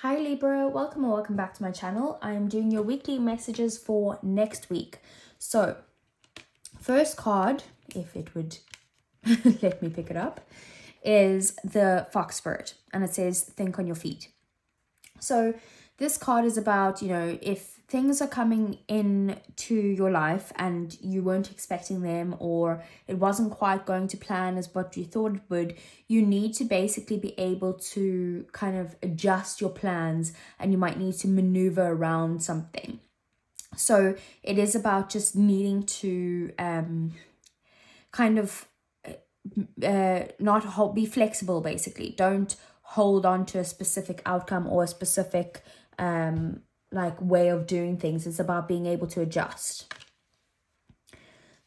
Hi Libra, welcome or welcome back to my channel. I am doing your weekly messages for next week. So, first card, if it would let me pick it up, is the Fox Spirit, and it says, think on your feet. So this card is about, if things are coming in to your life and you weren't expecting them, or it wasn't quite going to plan as what you thought it would, you need to basically be able to kind of adjust your plans, and you might need to maneuver around something. So it is about just needing to be flexible, basically. Don't hold on to a specific outcome or a specific way of doing things. It's about being able to adjust.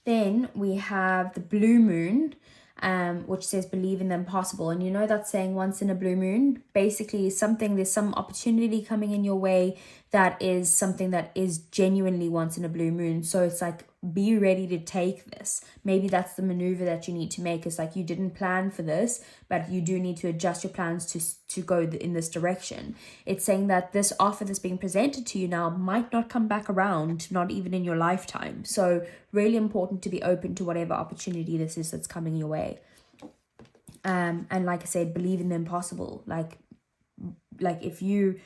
Then we have the blue moon, which says believe in the impossible. And that's saying once in a blue moon, basically there's some opportunity coming in your way that is something that is genuinely once in a blue moon. So it's like, be ready to take this. Maybe that's the maneuver that you need to make. It's like, you didn't plan for this, but you do need to adjust your plans to go in this direction. It's saying that this offer that's being presented to you now might not come back around, not even in your lifetime. So really important to be open to whatever opportunity this is that's coming your way. And like I said, believe in the impossible. Like if you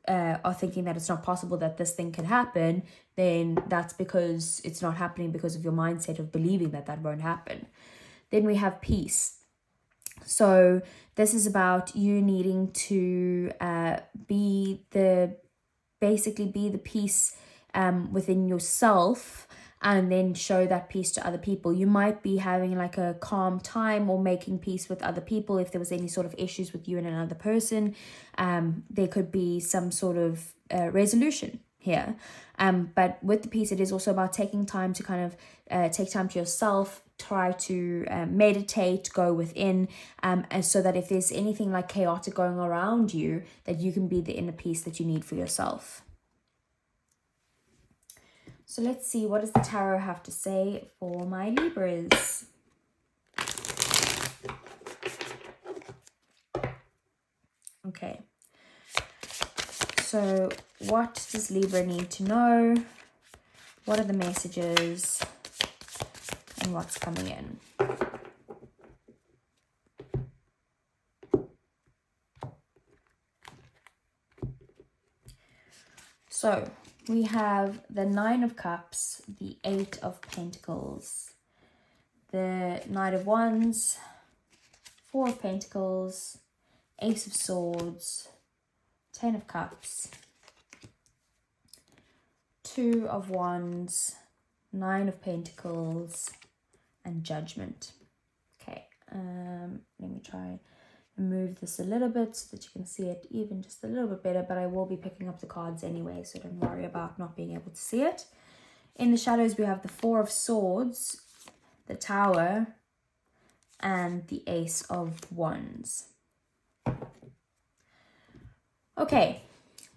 are thinking that it's not possible that this thing can happen, then that's because it's not happening because of your mindset of believing that won't happen. Then we have peace. So this is about you needing to be the peace within yourself, and then show that peace to other people. You might be having like a calm time or making peace with other people. If there was any sort of issues with you and another person, there could be some sort of resolution here. But with the peace, it is also about taking time to kind of take time to yourself, try to meditate, go within, and so that if there's anything like chaotic going around you, that you can be the inner peace that you need for yourself. So let's see, what does the tarot have to say for my Libras? Okay. So what does Libra need to know? What are the messages? And what's coming in? So we have the Nine of Cups, the Eight of Pentacles, the Knight of Wands, Four of Pentacles, Ace of Swords, Ten of Cups, Two of Wands, Nine of Pentacles, and Judgment. Okay, let me try and move this a little bit so that you can see it even just a little bit better, but I will be picking up the cards anyway, so don't worry about not being able to see it. In the shadows, we have the Four of Swords, the Tower, and the Ace of Wands. Okay,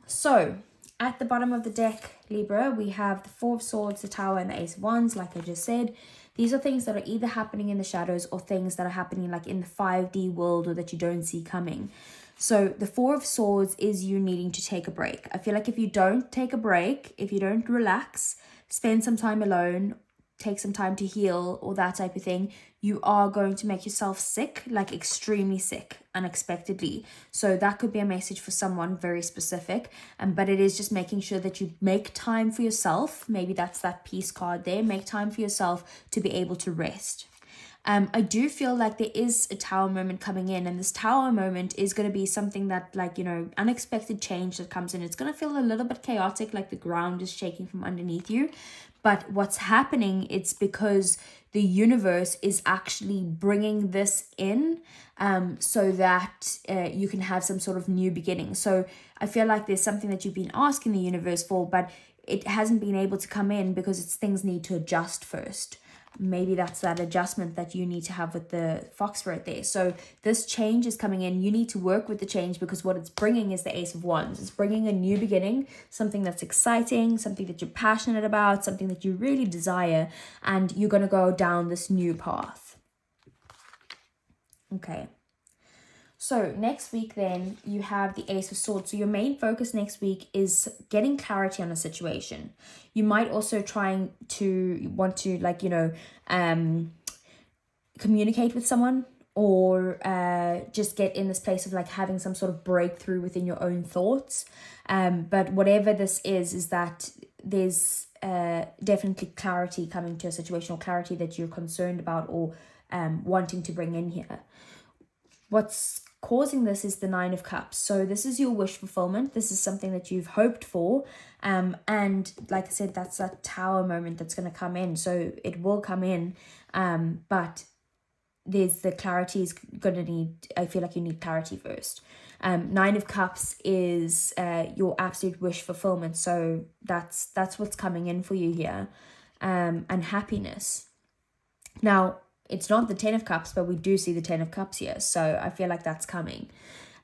so at the bottom of the deck, Libra, we have the Four of Swords, the Tower, and the Ace of Wands, like I just said. These are things that are either happening in the shadows or things that are happening like in the 5D world or that you don't see coming. So the Four of Swords is you needing to take a break. I feel like if you don't take a break, if you don't relax, spend some time alone, take some time to heal or that type of thing, you are going to make yourself sick, like extremely sick, unexpectedly. So that could be a message for someone very specific, but it is just making sure that you make time for yourself. Maybe that's that peace card there. Make time for yourself to be able to rest. I do feel like there is a Tower moment coming in, and this Tower moment is going to be something that, like, unexpected change that comes in. It's going to feel a little bit chaotic, like the ground is shaking from underneath you. But what's happening, it's because the universe is actually bringing this in so that you can have some sort of new beginning. So I feel like there's something that you've been asking the universe for, but it hasn't been able to come in because things need to adjust first. Maybe that's that adjustment that you need to have with the Fox Spirit there. So this change is coming in. You need to work with the change because what it's bringing is the Ace of Wands. It's bringing a new beginning, something that's exciting, something that you're passionate about, something that you really desire, and you're going to go down this new path. Okay. So next week then you have the Ace of Swords. So your main focus next week is getting clarity on a situation. You might also want to like, communicate with someone, or just get in this place of like having some sort of breakthrough within your own thoughts. But whatever this is that there's definitely clarity coming to a situation, or clarity that you're concerned about or wanting to bring in here. What's causing this is the Nine of Cups. So this is your wish fulfillment. This is something that you've hoped for. And like I said, that's that Tower moment that's going to come in. So it will come in, but there's the clarity is going to need, I feel like you need clarity first. Nine of Cups is your absolute wish fulfillment. So that's what's coming in for you here. And happiness. Now, it's not the Ten of Cups, but we do see the Ten of Cups here. So I feel like that's coming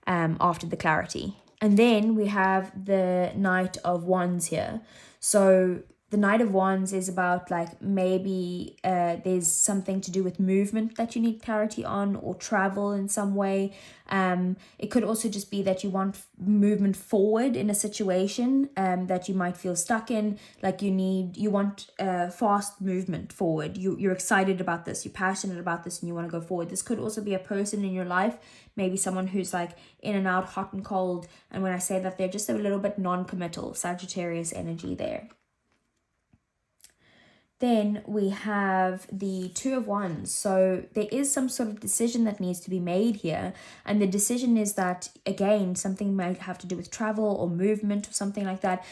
after the clarity. And then we have the Knight of Wands here. So the Knight of Wands is about like maybe there's something to do with movement that you need clarity on, or travel in some way. It could also just be that you want movement forward in a situation that you might feel stuck in. Like you want fast movement forward. You're excited about this, you're passionate about this, and you want to go forward. This could also be a person in your life, maybe someone who's like in and out, hot and cold. And when I say that, they're just a little bit non-committal, Sagittarius energy there. Then we have the Two of Wands. So there is some sort of decision that needs to be made here. And the decision is that, again, something might have to do with travel or movement or something like that.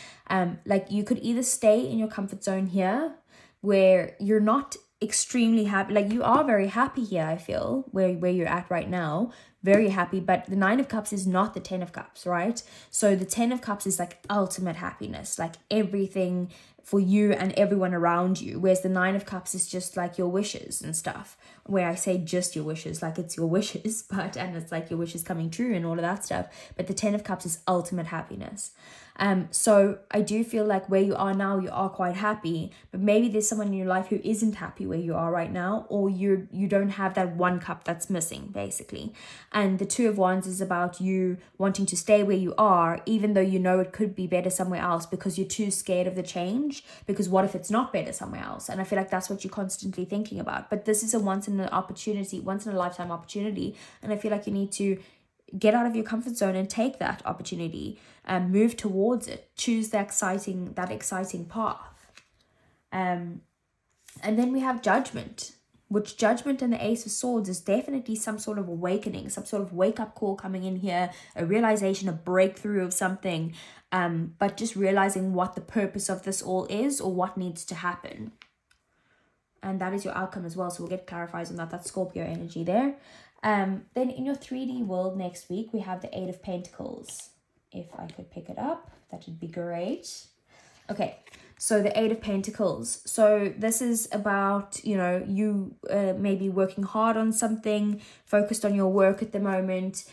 Like you could either stay in your comfort zone here, where you're not extremely happy. Like you are very happy here, I feel, where you're at right now. Very happy. But the Nine of Cups is not the Ten of Cups, right? So the Ten of Cups is like ultimate happiness. Like everything for you and everyone around you, whereas the Nine of Cups is just like your wishes and stuff. Where I say just your wishes, like it's your wishes, and it's like your wishes coming true and all of that stuff. But the Ten of Cups is ultimate happiness. So I do feel like where you are now, you are quite happy, but maybe there's someone in your life who isn't happy where you are right now, or you don't have that one cup that's missing, basically. And the Two of Wands is about you wanting to stay where you are, even though you know it could be better somewhere else, because you're too scared of the change. Because what if it's not better somewhere else? And I feel like that's what you're constantly thinking about. But this is a once in a lifetime opportunity, and I feel like you need to get out of your comfort zone and take that opportunity and move towards it. Choose that exciting path. And then we have Judgment, which Judgment and the Ace of Swords is definitely some sort of awakening, some sort of wake-up call coming in here, a realization, a breakthrough of something, but just realizing what the purpose of this all is, or what needs to happen. And that is your outcome as well. So we'll get clarifies on that. That's Scorpio energy there. Then in your 3D world next week, we have the Eight of Pentacles. If I could pick it up, that would be great. Okay, so the Eight of Pentacles. So this is about, you maybe working hard on something, focused on your work at the moment,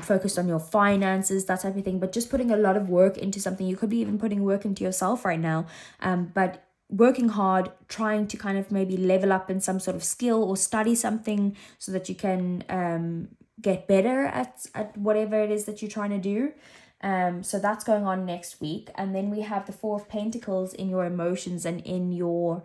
focused on your finances, that type of thing, but just putting a lot of work into something. You could be even putting work into yourself right now, but working hard, trying to kind of maybe level up in some sort of skill or study something so that you can get better at whatever it is that you're trying to do. So that's going on next week. And then we have the Four of Pentacles in your emotions and in your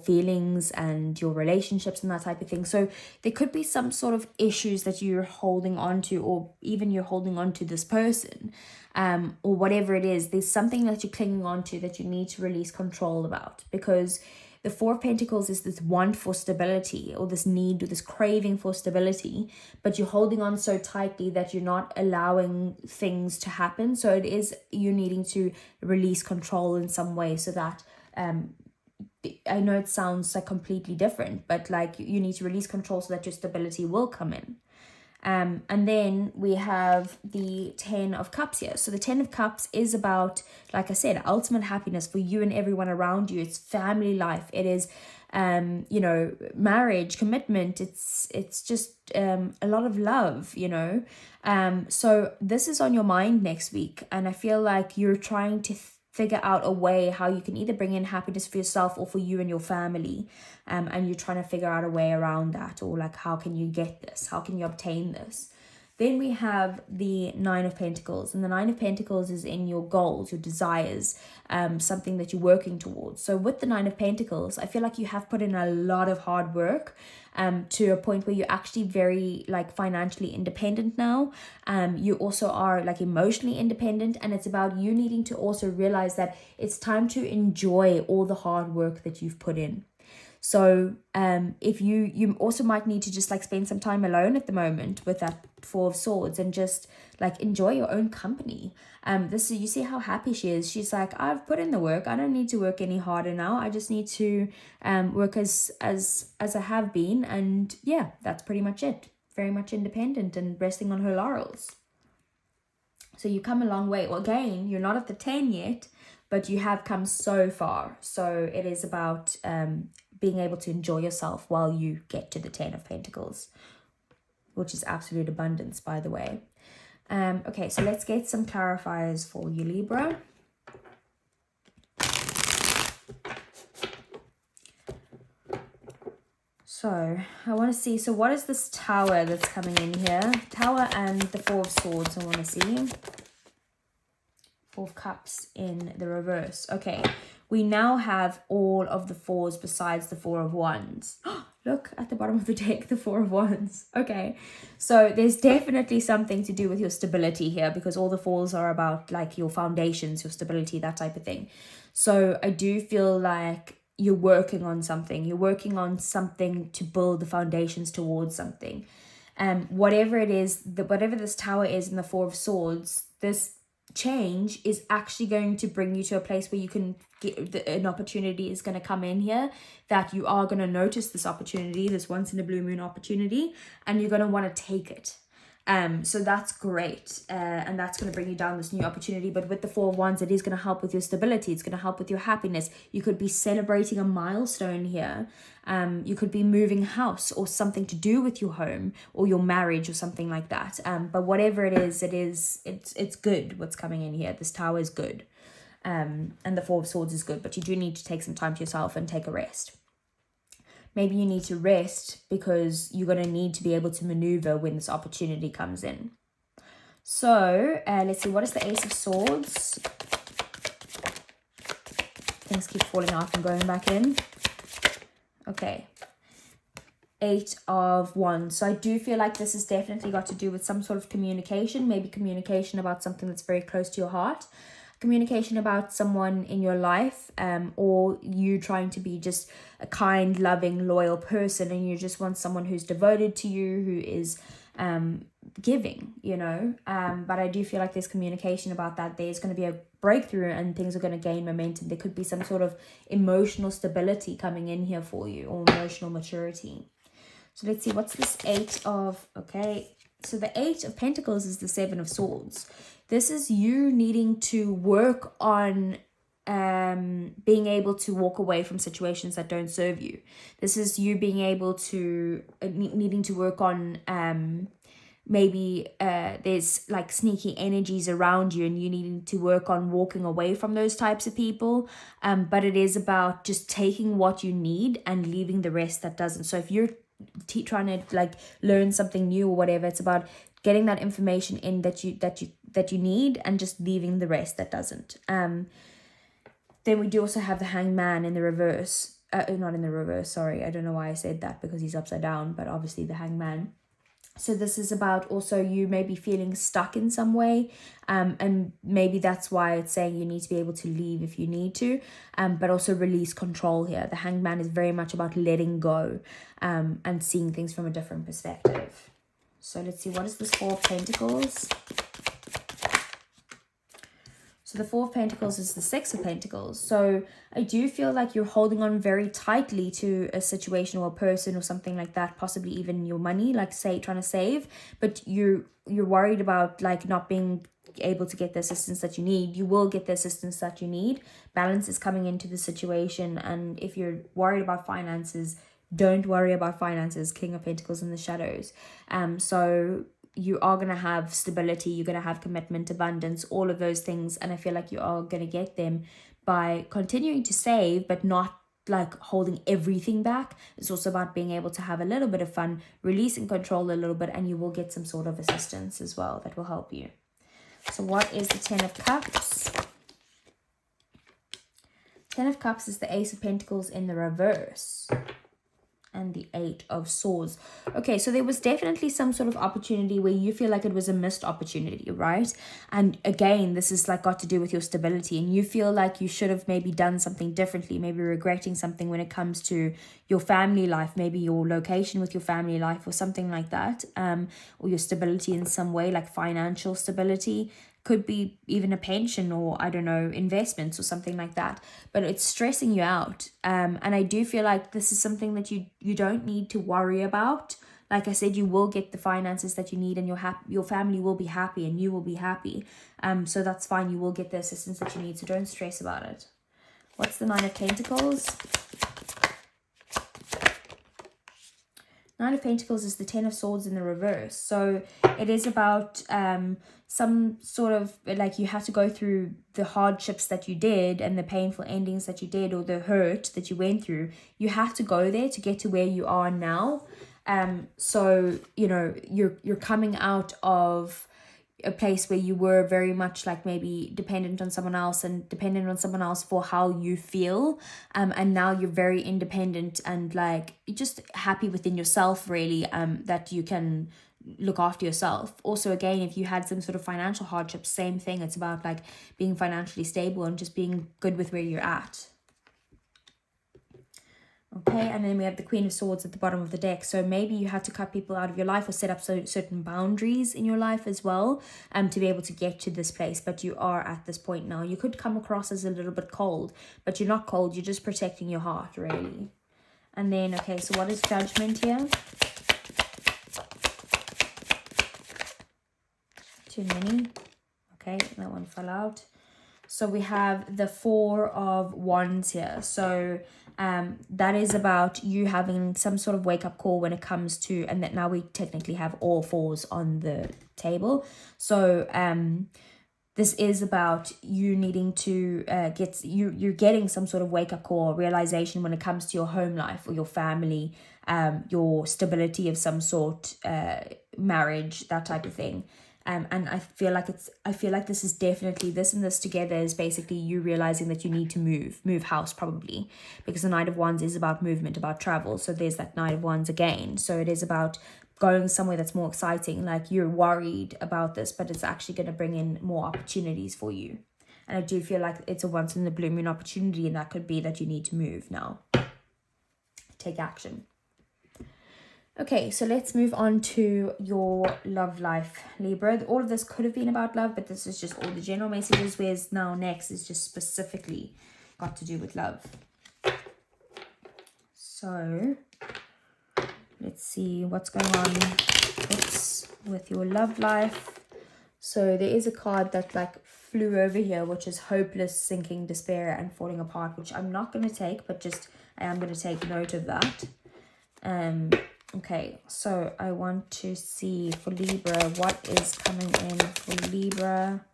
feelings and your relationships and that type of thing. So there could be some sort of issues that you're holding on to, or even you're holding on to this person, or whatever it is. There's something that you're clinging on to that you need to release control about, because the Four of Pentacles is this want for stability, or this need, or this craving for stability, but you're holding on so tightly that you're not allowing things to happen. So it is you needing to release control in some way, so that I know it sounds like completely different, but like you need to release control so that your stability will come in. And then we have the Ten of Cups here. So the Ten of Cups is about, like I said, ultimate happiness for you and everyone around you. It's family life. It is, marriage, commitment. It's just a lot of love, So this is on your mind next week. And I feel like you're trying to figure out a way how you can either bring in happiness for yourself or for you and your family, and you're trying to figure out a way around that, or like, how can you get this, how can you obtain this. Then we have the Nine of Pentacles, and the Nine of Pentacles is in your goals, your desires, something that you're working towards. So with the Nine of Pentacles, I feel like you have put in a lot of hard work, to a point where you're actually very like financially independent now. You also are like emotionally independent, and it's about you needing to also realize that it's time to enjoy all the hard work that you've put in. So if you also might need to just like spend some time alone at the moment with that Four of Swords, and just like enjoy your own company. You see how happy she is. She's like, I've put in the work. I don't need to work any harder now. I just need to work as I have been. And yeah, that's pretty much it. Very much independent and resting on her laurels. So you come a long way. Well, again, you're not at the 10 yet, but you have come so far. So it is about being able to enjoy yourself while you get to the 10 of Pentacles, which is absolute abundance, by the way. Okay, so let's get some clarifiers for you, Libra. So I want to see, so what is this Tower that's coming in here? Tower and the Four of Swords, I want to see. Four of Cups in the reverse. Okay, we now have all of the fours besides the Four of Wands. Look at the bottom of the deck, the Four of Wands. Okay, so there's definitely something to do with your stability here, because all the fours are about like your foundations, your stability, that type of thing. So I do feel like you're working on something. You're working on something to build the foundations towards something. Whatever it is, whatever this Tower is in the Four of Swords, this change is actually going to bring you to a place where you can get an opportunity is going to come in here, that you are going to notice this opportunity, this once in a blue moon opportunity, and you're going to want to take it. So that's great, and that's going to bring you down this new opportunity. But with the Four of Wands, it is going to help with your stability. It's going to help with your happiness. You could be celebrating a milestone here. You could be moving house, or something to do with your home or your marriage or something like that. But whatever it is, it's good what's coming in here. This Tower is good, and the Four of Swords is good, but you do need to take some time to yourself and take a rest. Maybe you need to rest because you're going to need to be able to maneuver when this opportunity comes in. So let's see, what is the Ace of Swords? Things keep falling out and going back in. Okay. Eight of Wands. So I do feel like this has definitely got to do with some sort of communication, maybe communication about something that's very close to your heart. Communication about someone in your life, or you trying to be just a kind, loving, loyal person, and you just want someone who's devoted to you, who is giving, you know. But I do feel like there's communication about that. There's going to be a breakthrough and things are going to gain momentum. There could be some sort of emotional stability coming in here for you, or emotional maturity. So let's see, what's this Eight of... Okay, so the Eight of Pentacles is the Seven of Swords. This is you needing to work on being able to walk away from situations that don't serve you. This is you being able to needing to work on maybe there's like sneaky energies around you, and you needing to work on walking away from those types of people. But it is about just taking what you need and leaving the rest that doesn't. So if you're trying to like learn something new or whatever, it's about getting that information in that you need, and just leaving the rest that doesn't. Then we do also have the Hanged Man in the reverse. Not in the reverse, sorry. I don't know why I said that, because he's upside down, but obviously the Hanged Man. So this is about also you maybe feeling stuck in some way, and maybe that's why it's saying you need to be able to leave if you need to, but also release control here. The Hanged Man is very much about letting go, and seeing things from a different perspective. So let's see, what is this Four of Pentacles? So the Four of Pentacles is the Six of Pentacles. So I do feel like you're holding on very tightly to a situation or a person or something like that, possibly even your money, like say trying to save, but you're worried about like not being able to get the assistance that you need. You will get the assistance that you need. Balance is coming into the situation, and if you're worried about finances, don't worry about finances. King of Pentacles in the shadows. So you are going to have stability, you're going to have commitment, abundance, all of those things. And I feel like you are going to get them by continuing to save, but not like holding everything back. It's also about being able to have a little bit of fun, release and control a little bit, and you will get some sort of assistance as well that will help you. So what is the 10 of Cups? 10 of Cups is the Ace of Pentacles in the reverse. And the 8 of Swords. Okay, so there was definitely some sort of opportunity where you feel like it was a missed opportunity, right? And again, this is like got to do with your stability, and you feel like you should have maybe done something differently, maybe regretting something when it comes to your family life, maybe your location with your family life or something like that, or your stability in some way, like financial stability. Could be even a pension, or I don't know, investments or something like that, but it's stressing you out. And I do feel like this is something that you don't need to worry about. Like I said, you will get the finances that you need, and your family will be happy and you will be happy. So that's fine. You will get the assistance that you need, so don't stress about it. What's the 9 of Pentacles? 9 of Pentacles is the 10 of Swords in the reverse. So it is about some sort of, like, you have to go through the hardships that you did and the painful endings that you did, or the hurt that you went through. You have to go there to get to where you are now. So, you know, you're coming out of a place where you were very much like maybe dependent on someone else for how you feel, and now you're very independent and like you're just happy within yourself, really, that you can look after yourself. Also, again, if you had some sort of financial hardship, same thing. It's about like being financially stable and just being good with where you're at. Okay, and then we have the Queen of Swords at the bottom of the deck. So maybe you had to cut people out of your life or set up certain boundaries in your life as well, to be able to get to this place. But you are at this point now. You could come across as a little bit cold, but you're not cold. You're just protecting your heart, really. And then, okay, so what is Judgment here? Too many. Okay, that one fell out. So we have the 4 of Wands here. So that is about you having some sort of wake-up call when it comes to, and that now we technically have all 4s on the table. So this is about you needing to you're getting some sort of wake-up call, realization when it comes to your home life or your family, your stability of some sort, marriage, that type of thing. And I feel like this is definitely, this and this together is basically you realizing that you need to move house, probably, because the Knight of Wands is about movement, about travel. So there's that Knight of Wands again. So it is about going somewhere that's more exciting. Like, you're worried about this, but it's actually going to bring in more opportunities for you. And I do feel like it's a once in the blue moon opportunity, and that could be that you need to move now. Take action. Okay, so let's move on to your love life, Libra. All of this could have been about love, but this is just all the general messages, whereas now next is just specifically got to do with love. So let's see what's going on with your love life. So there is a card that like flew over here, which is hopeless, sinking, despair, and falling apart, which I'm not going to take, but just I am going to take note of that. Okay, so I want to see for Libra, what is coming in for Libra?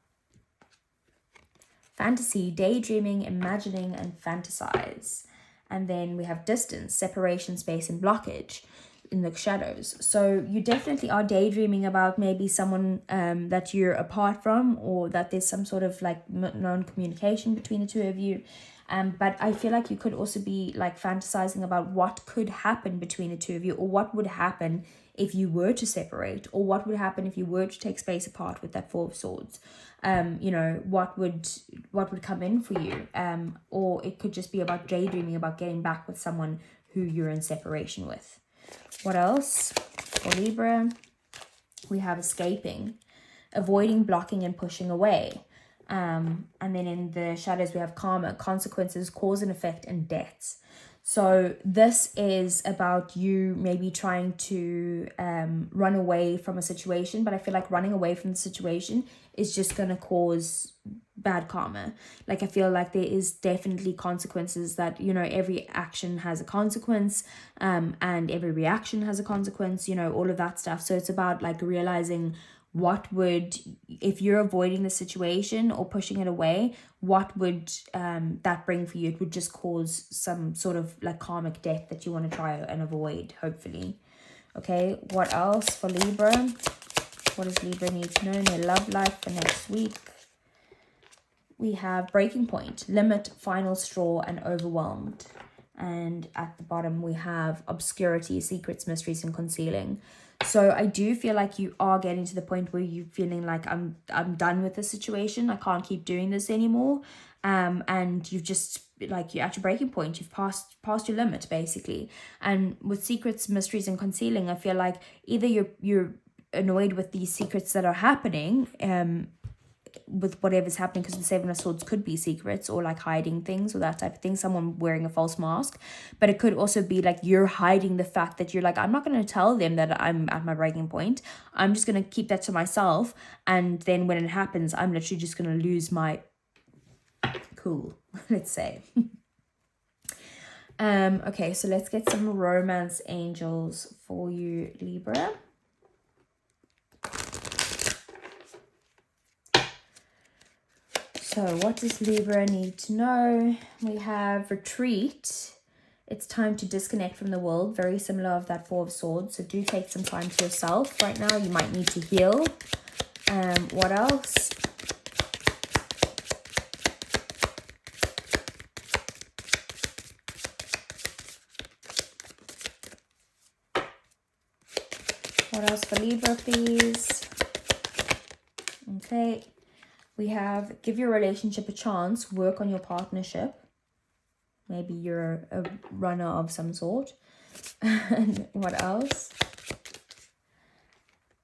Fantasy, daydreaming, imagining, and fantasize. And then we have distance, separation, space, and blockage in the shadows. So you definitely are daydreaming about maybe someone that you're apart from, or that there's some sort of like non-communication between the two of you. But I feel like you could also be like fantasizing about what could happen between the two of you, or what would happen if you were to separate, or what would happen if you were to take space apart with that 4 of Swords. You know, what would come in for you? Or it could just be about daydreaming about getting back with someone who you're in separation with. What else for Libra? We have escaping, avoiding, blocking, and pushing away. And then in the shadows, we have karma, consequences, cause and effect, and debts. So this is about you maybe trying to run away from a situation, but I feel like running away from the situation is just going to cause bad karma. Like I feel like there is definitely consequences that, you know, every action has a consequence, and every reaction has a consequence, you know, all of that stuff. So it's about like realizing what would, if you're avoiding the situation or pushing it away, what would that bring for you? It would just cause some sort of like karmic debt that you want to try and avoid, hopefully. Okay, what else for Libra? What does Libra need to know in their love life for next week? We have breaking point, limit, final straw, and overwhelmed. And at the bottom we have obscurity, secrets, mysteries, and concealing. So I do feel like you are getting to the point where you're feeling like I'm done with this situation. I can't keep doing this anymore. And you've just, like, you're at your breaking point. You've passed your limit, basically. And with secrets, mysteries, and concealing, I feel like either you're annoyed with these secrets that are happening, with whatever's happening, because the Seven of Swords could be secrets or like hiding things or that type of thing, someone wearing a false mask. But it could also be like you're hiding the fact that you're like, I'm not going to tell them that I'm at my breaking point. I'm just going to keep that to myself, and then when it happens, I'm literally just going to lose my cool, let's say. Okay, so let's get some romance angels for you, Libra. So what does Libra need to know? We have retreat. It's time to disconnect from the world. Very similar of that Four of Swords. So do take some time to yourself right now. You might need to heal. What else? What else for Libra, please? Okay. We have give your relationship a chance, work on your partnership. Maybe you're a runner of some sort. And what else?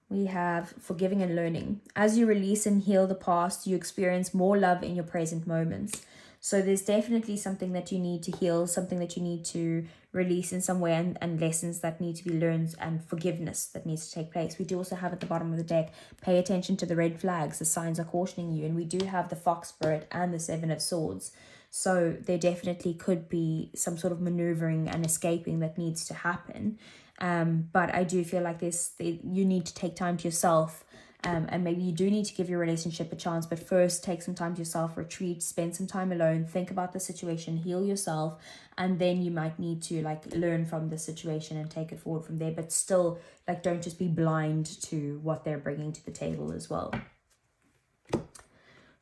We have forgiving and learning. As you release and heal the past, you experience more love in your present moments. So there's definitely something that you need to heal, something that you need to release in some way, and lessons that need to be learned, and forgiveness that needs to take place. We do also have at the bottom of the deck, pay attention to the red flags. The signs are cautioning you. And we do have the Fox Spirit and the Seven of Swords. So there definitely could be some sort of maneuvering and escaping that needs to happen. But I do feel like you need to take time to yourself. And maybe you do need to give your relationship a chance, but first take some time to yourself, retreat, spend some time alone, think about the situation, heal yourself, and then you might need to like learn from the situation and take it forward from there. But still, like, don't just be blind to what they're bringing to the table as well.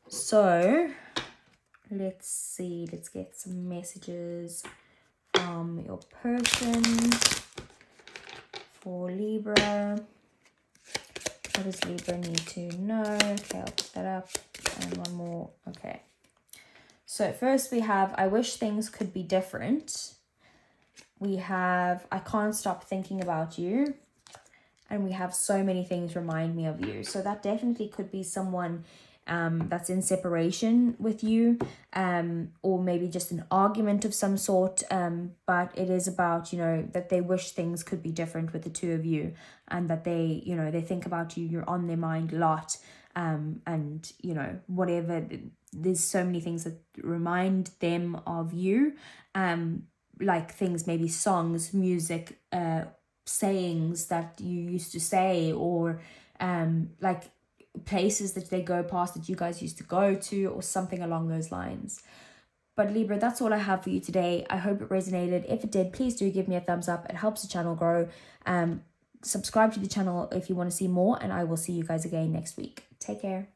So let's see, let's get some messages from your person for Libra. What does Libra need to know? Okay, I'll put that up. And one more. Okay. So first we have, I wish things could be different. We have, I can't stop thinking about you. And we have so many things remind me of you. So that definitely could be someone that's in separation with you, or maybe just an argument of some sort, but it is about, you know, that they wish things could be different with the two of you, and that they, you know, they think about you, you're on their mind a lot, and, you know, whatever, there's so many things that remind them of you, like things, maybe songs, music, sayings that you used to say, or like places that they go past that you guys used to go to, or something along those lines. But Libra, that's all I have for you today. I hope it resonated. If it did, please do give me a thumbs up. It helps the channel grow. Subscribe to the channel if you want to see more, and I will see you guys again next week. Take care.